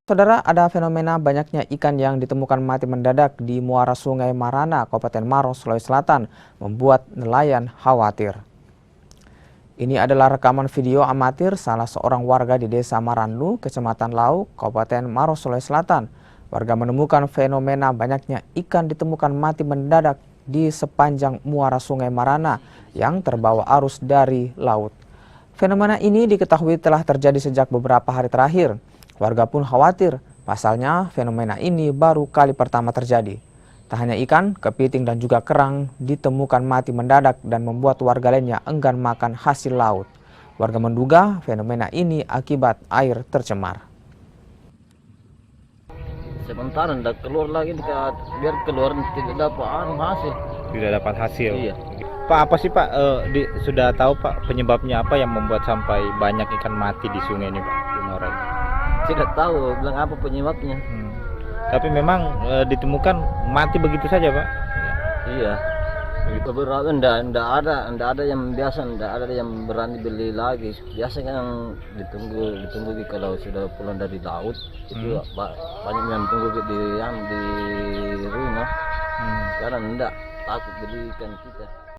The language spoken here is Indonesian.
Saudara, ada fenomena banyaknya ikan yang ditemukan mati mendadak di muara Sungai Marana, Kabupaten Maros, Sulawesi Selatan, membuat nelayan khawatir. Ini adalah rekaman video amatir salah seorang warga di Desa Maranlu, Kecamatan Lau, Kabupaten Maros, Sulawesi Selatan. Warga menemukan fenomena banyaknya ikan ditemukan mati mendadak di sepanjang muara Sungai Marana yang terbawa arus dari laut. Fenomena ini diketahui telah terjadi sejak beberapa hari terakhir. Warga pun khawatir, pasalnya fenomena ini baru kali pertama terjadi. Tak hanya ikan, kepiting dan juga kerang ditemukan mati mendadak dan membuat warga lainnya enggan makan hasil laut. Warga menduga fenomena ini akibat air tercemar. Sementara tidak keluar lagi, biar keluar tidak dapat hasil. Tidak dapat hasil. Iya. Pak, apa sih Pak, sudah tahu Pak penyebabnya apa yang membuat sampai banyak ikan mati di sungai ini Pak, di Muara ini? Tidak tahu bilang apa penyebabnya. Tapi memang ditemukan mati begitu saja Pak? Iya. Beberapa enggak ada yang biasa, enggak ada yang berani beli lagi. Biasanya yang ditunggu kalau sudah pulang dari laut itu banyak yang tunggu di rumah. Sekarang enggak, takut beli ikan kita.